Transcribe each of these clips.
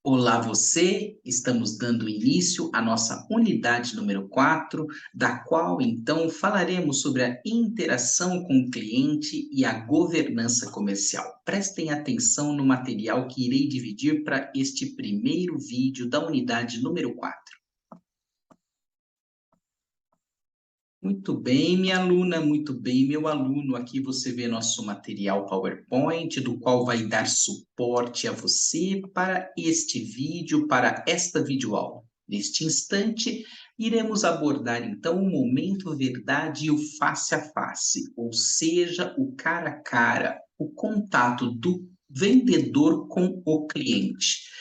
Olá você, estamos dando início à nossa unidade número 4, da qual então falaremos sobre a interação com o cliente e a governança comercial. Prestem atenção no material que irei dividir para este primeiro vídeo da unidade número 4. Muito bem, minha aluna, muito bem, meu aluno. Aqui você vê nosso material PowerPoint, do qual vai dar suporte a você para este vídeo, para esta videoaula. Neste instante, iremos abordar então o momento verdade e o face a face, ou seja, o cara a cara, o contato do vendedor com o cliente.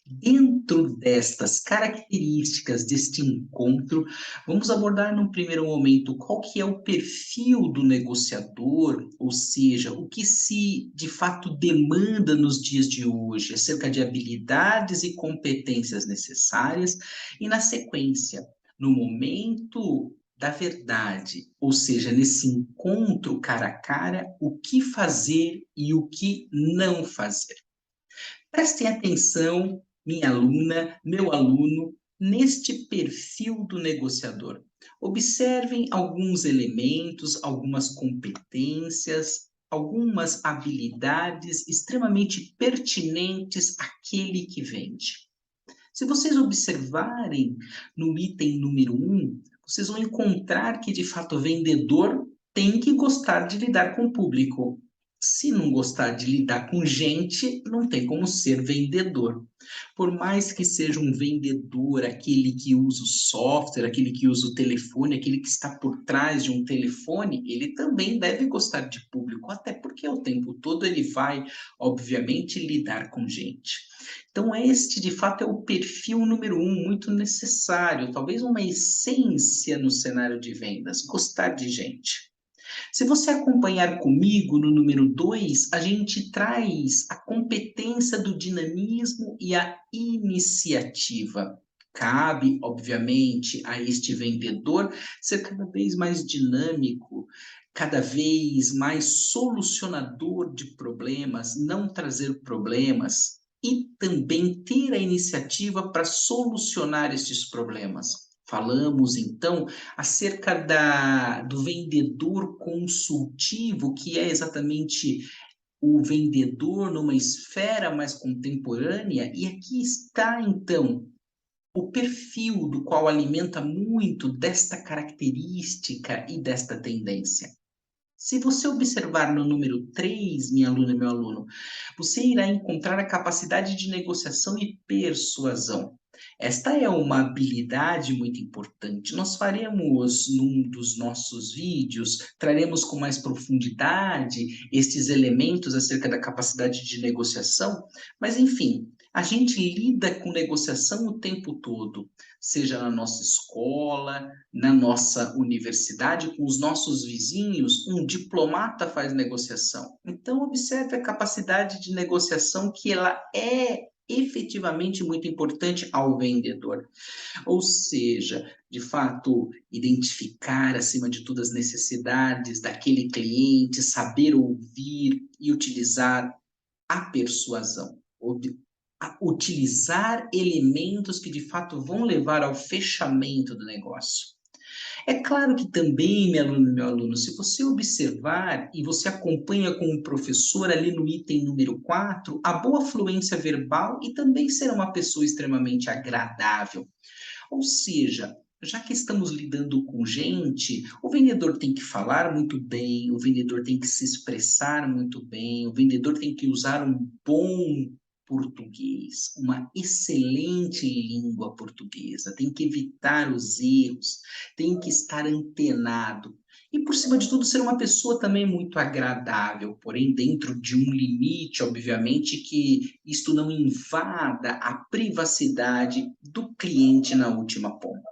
Dentro destas características deste encontro, vamos abordar num primeiro momento qual que é o perfil do negociador, ou seja, o que se de fato demanda nos dias de hoje acerca de habilidades e competências necessárias, e na sequência, no momento da verdade, ou seja, nesse encontro cara a cara, o que fazer e o que não fazer. Prestem atenção, minha aluna, meu aluno, neste perfil do negociador. Observem alguns elementos, algumas competências, algumas habilidades extremamente pertinentes àquele que vende. Se vocês observarem no item número 1, vocês vão encontrar que, de fato, o vendedor tem que gostar de lidar com o público. Se não gostar de lidar com gente, não tem como ser vendedor. Por mais que seja um vendedor, aquele que usa o software, aquele que usa o telefone, aquele que está por trás de um telefone, ele também deve gostar de público, até porque o tempo todo ele vai, obviamente, lidar com gente. Então, este, de fato, é o perfil número 1, muito necessário, talvez uma essência no cenário de vendas, gostar de gente. Se você acompanhar comigo no número 2, a gente traz a competência do dinamismo e a iniciativa. Cabe, obviamente, a este vendedor ser cada vez mais dinâmico, cada vez mais solucionador de problemas, não trazer problemas, e também ter a iniciativa para solucionar estes problemas. Falamos, então, acerca do vendedor consultivo, que é exatamente o vendedor numa esfera mais contemporânea, e aqui está, então, o perfil do qual alimenta muito desta característica e desta tendência. Se você observar no número 3, minha aluna e meu aluno, você irá encontrar a capacidade de negociação e persuasão. Esta é uma habilidade muito importante. Nós faremos, num dos nossos vídeos, traremos com mais profundidade estes elementos acerca da capacidade de negociação, mas, enfim, a gente lida com negociação o tempo todo, seja na nossa escola, na nossa universidade, com os nossos vizinhos, um diplomata faz negociação. Então, observe a capacidade de negociação que ela é efetivamente muito importante ao vendedor. Ou seja, de fato, identificar acima de tudo as necessidades daquele cliente, saber ouvir e utilizar a persuasão, a utilizar elementos que de fato vão levar ao fechamento do negócio. É claro que também, minha aluna, meu aluno, se você observar e você acompanha com o professor ali no item número 4, a boa fluência verbal e também ser uma pessoa extremamente agradável. Ou seja, já que estamos lidando com gente, o vendedor tem que falar muito bem, o vendedor tem que se expressar muito bem, o vendedor tem que usar um bom português, uma excelente língua portuguesa, tem que evitar os erros, tem que estar antenado. E, por cima de tudo, ser uma pessoa também muito agradável, porém dentro de um limite, obviamente, que isto não invada a privacidade do cliente na última ponta.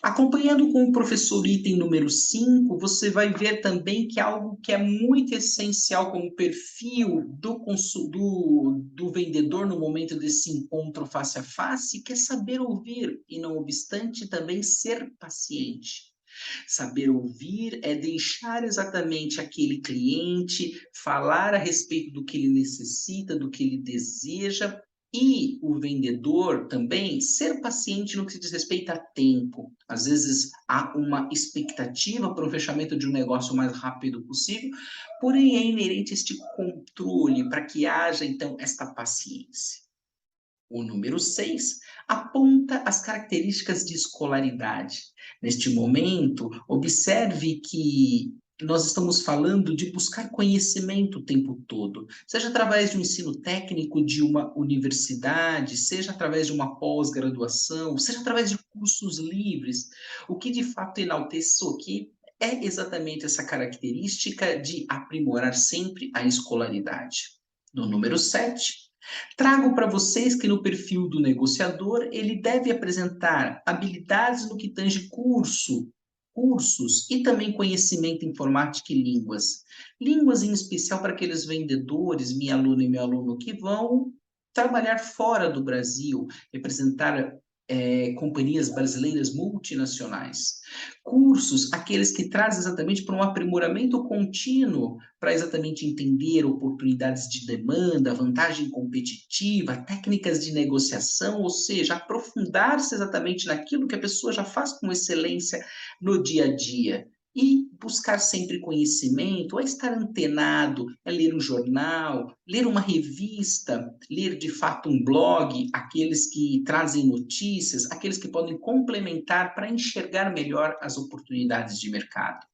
Acompanhando com o professor item número 5, você vai ver também que algo que é muito essencial como perfil do vendedor no momento desse encontro face a face, que é saber ouvir e, não obstante, também ser paciente. Saber ouvir é deixar exatamente aquele cliente falar a respeito do que ele necessita, do que ele deseja, E o vendedor também ser paciente no que se diz respeito a tempo. Às vezes há uma expectativa para o fechamento de um negócio o mais rápido possível, porém é inerente este controle para que haja então esta paciência. O número 6 aponta as características de escolaridade. Neste momento, observe que nós estamos falando de buscar conhecimento o tempo todo, seja através de um ensino técnico de uma universidade, seja através de uma pós-graduação, seja através de cursos livres. O que de fato enalteço aqui é exatamente essa característica de aprimorar sempre a escolaridade. No número 7, trago para vocês que no perfil do negociador, ele deve apresentar habilidades no que tange cursos e também conhecimento em informática e línguas. Línguas em especial para aqueles vendedores, minha aluna e meu aluno, que vão trabalhar fora do Brasil, representar companhias brasileiras multinacionais. Cursos, aqueles que trazem exatamente para um aprimoramento contínuo, para exatamente entender oportunidades de demanda, vantagem competitiva, técnicas de negociação, ou seja, aprofundar-se exatamente naquilo que a pessoa já faz com excelência no dia a dia. E buscar sempre conhecimento, é estar antenado, é ler um jornal, ler uma revista, ler de fato um blog, aqueles que trazem notícias, aqueles que podem complementar para enxergar melhor as oportunidades de mercado.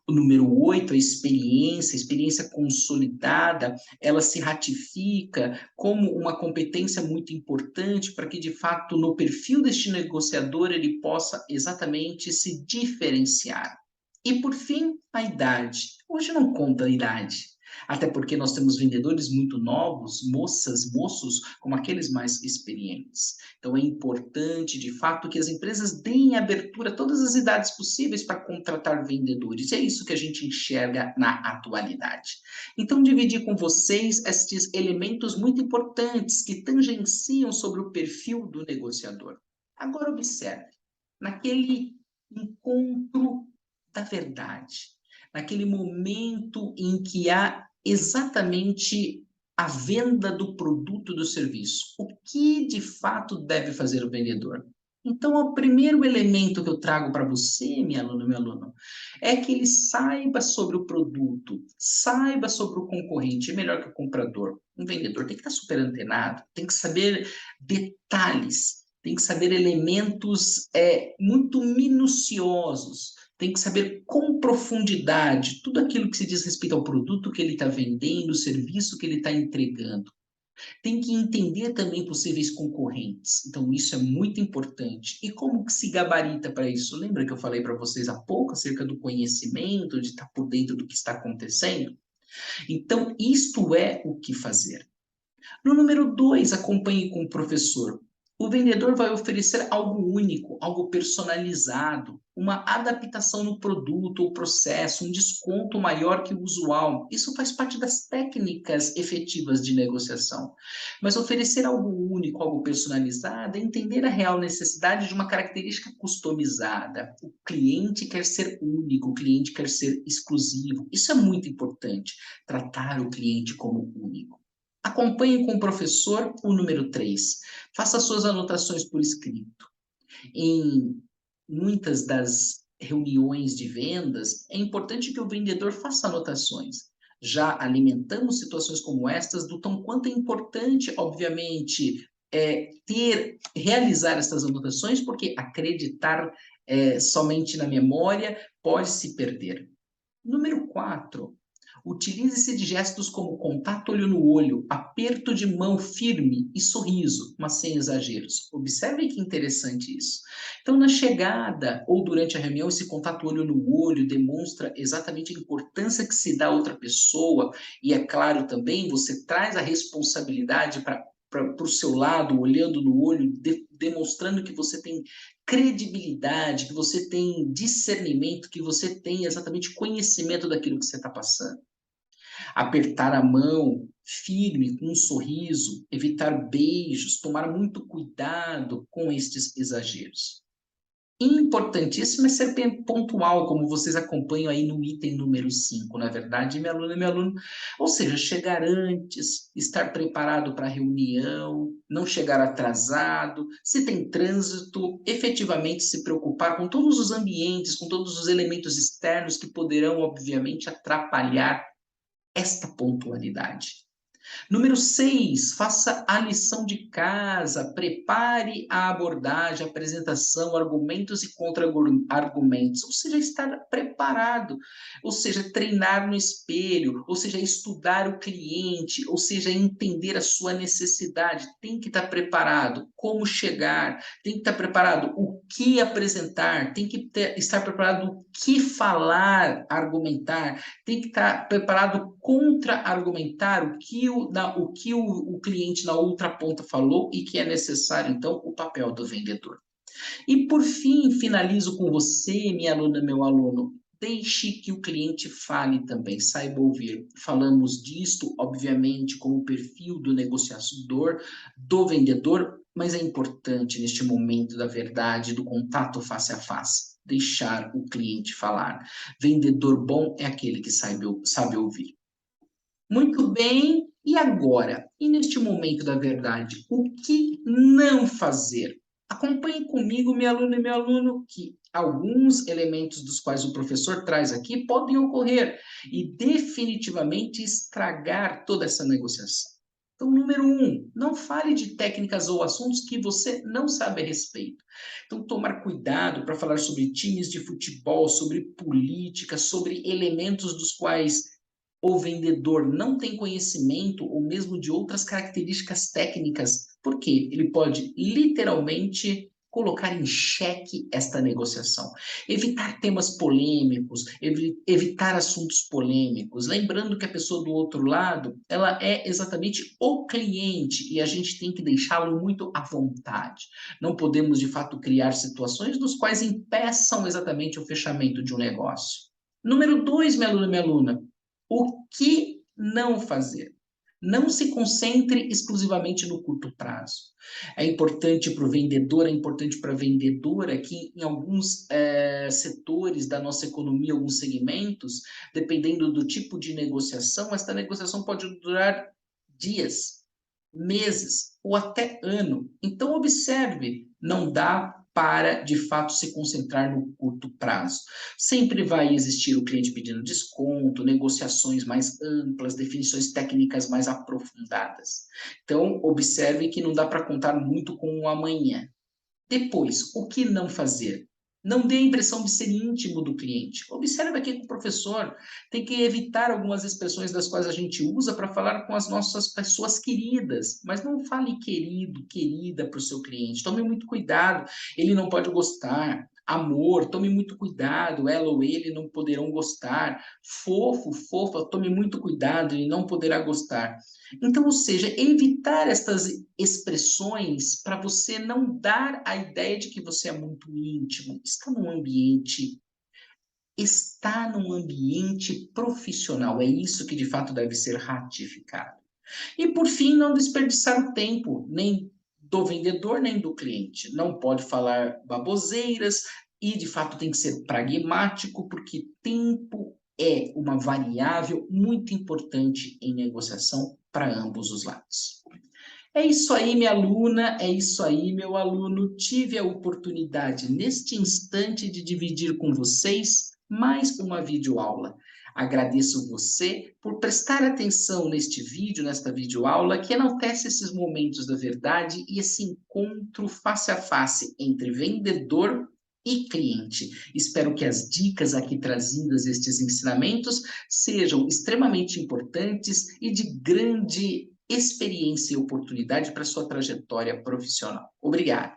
O número 8, a experiência consolidada, ela se ratifica como uma competência muito importante para que, de fato, no perfil deste negociador, ele possa exatamente se diferenciar. E, por fim, a idade. Hoje não conta a idade, até porque nós temos vendedores muito novos, moças, moços, como aqueles mais experientes. Então, é importante, de fato, que as empresas deem abertura a todas as idades possíveis para contratar vendedores. E é isso que a gente enxerga na atualidade. Então, dividi com vocês estes elementos muito importantes que tangenciam sobre o perfil do negociador. Agora, observe, naquele encontro da verdade, naquele momento em que há exatamente a venda do produto ou do serviço. O que de fato deve fazer o vendedor? Então, o primeiro elemento que eu trago para você, minha aluna, meu aluno, é que ele saiba sobre o produto, saiba sobre o concorrente, é melhor que o comprador. Um vendedor tem que estar super antenado, tem que saber detalhes, tem que saber elementos muito minuciosos, tem que saber com profundidade tudo aquilo que se diz respeito ao produto que ele está vendendo, o serviço que ele está entregando. Tem que entender também possíveis concorrentes. Então, isso é muito importante. E como que se gabarita para isso? Lembra que eu falei para vocês há pouco acerca do conhecimento, de estar por dentro do que está acontecendo? Então, isto é o que fazer. No número 2, acompanhe com o professor. O vendedor vai oferecer algo único, algo personalizado, uma adaptação no produto ou processo, um desconto maior que o usual. Isso faz parte das técnicas efetivas de negociação. Mas oferecer algo único, algo personalizado, é entender a real necessidade de uma característica customizada. O cliente quer ser único, o cliente quer ser exclusivo. Isso é muito importante, tratar o cliente como único. Acompanhe com o professor o número 3. Faça suas anotações por escrito. Em muitas das reuniões de vendas, é importante que o vendedor faça anotações. Já alimentamos situações como estas do tão quanto é importante, obviamente, realizar essas anotações, porque acreditar somente na memória pode se perder. Número 4, utilize-se de gestos como contato olho no olho, aperto de mão firme e sorriso, mas sem exageros. Observe que interessante isso. Então, na chegada ou durante a reunião, esse contato olho no olho demonstra exatamente a importância que se dá a outra pessoa e, é claro, também você traz a responsabilidade para o seu lado, olhando no olho, demonstrando que você tem credibilidade, que você tem discernimento, que você tem exatamente conhecimento daquilo que você está passando. Apertar a mão firme, com um sorriso, evitar beijos, tomar muito cuidado com estes exageros. importantíssimo é ser bem pontual, como vocês acompanham aí no item número 5, na verdade, minha aluna e meu aluno. Ou seja, chegar antes, estar preparado para a reunião, não chegar atrasado, se tem trânsito, efetivamente se preocupar com todos os ambientes, com todos os elementos externos que poderão, obviamente, atrapalhar esta pontualidade. Número 6, faça a lição de casa, prepare a abordagem, a apresentação, argumentos e contra-argumentos, ou seja, estar preparado, ou seja, treinar no espelho, ou seja, estudar o cliente, ou seja, entender a sua necessidade, tem que estar preparado, como chegar, tem que estar preparado o que apresentar, tem que estar preparado o que falar, argumentar, tem que estar preparado contra-argumentar o que o cliente na outra ponta falou e que é necessário, então, o papel do vendedor. E, por fim, finalizo com você, minha aluna, meu aluno. Deixe que o cliente fale também, saiba ouvir. Falamos disto, obviamente, como perfil do negociador, do vendedor, mas é importante neste momento da verdade, do contato face a face, deixar o cliente falar. Vendedor bom é aquele que sabe ouvir. Muito bem, e agora? E neste momento da verdade, o que não fazer? Acompanhe comigo, minha aluna e meu aluno, que alguns elementos dos quais o professor traz aqui podem ocorrer e definitivamente estragar toda essa negociação. Então, número 1, não fale de técnicas ou assuntos que você não sabe a respeito. Então, tomar cuidado para falar sobre times de futebol, sobre política, sobre elementos dos quais o vendedor não tem conhecimento ou mesmo de outras características técnicas, porque ele pode literalmente colocar em xeque esta negociação. Evitar temas polêmicos, evitar assuntos polêmicos, lembrando que a pessoa do outro lado, ela é exatamente o cliente e a gente tem que deixá-lo muito à vontade. Não podemos, de fato, criar situações dos quais impeçam exatamente o fechamento de um negócio. Número 2, minha aluna e minha aluna, o que não fazer? Não se concentre exclusivamente no curto prazo. É importante para o vendedor, é importante para a vendedora que em alguns setores da nossa economia, alguns segmentos, dependendo do tipo de negociação, esta negociação pode durar dias, meses ou até ano. Então, observe, não dá para, de fato, se concentrar no curto prazo. Sempre vai existir o cliente pedindo desconto, negociações mais amplas, definições técnicas mais aprofundadas. Então, observe que não dá para contar muito com o amanhã. Depois, o que não fazer? Não dê a impressão de ser íntimo do cliente. Observe aqui com o professor, tem que evitar algumas expressões das quais a gente usa para falar com as nossas pessoas queridas, mas não fale querido, querida para o seu cliente. Tome muito cuidado, ele não pode gostar. Amor, tome muito cuidado, ela ou ele não poderão gostar. Fofo, fofa, tome muito cuidado, ele não poderá gostar. Então, ou seja, evitar estas expressões para você não dar a ideia de que você é muito íntimo. Está num ambiente profissional. É isso que de fato deve ser ratificado. E por fim, não desperdiçar o tempo, nem do vendedor, nem do cliente. Não pode falar baboseiras e de fato tem que ser pragmático, porque tempo é uma variável muito importante em negociação para ambos os lados. É isso aí, minha aluna, é isso aí, meu aluno. Tive a oportunidade, neste instante, de dividir com vocês mais uma videoaula. Agradeço você por prestar atenção neste vídeo, nesta videoaula, que enaltece esses momentos da verdade e esse encontro face a face entre vendedor e cliente. Espero que as dicas aqui trazidas, estes ensinamentos, sejam extremamente importantes e de grande experiência e oportunidade para sua trajetória profissional. Obrigado.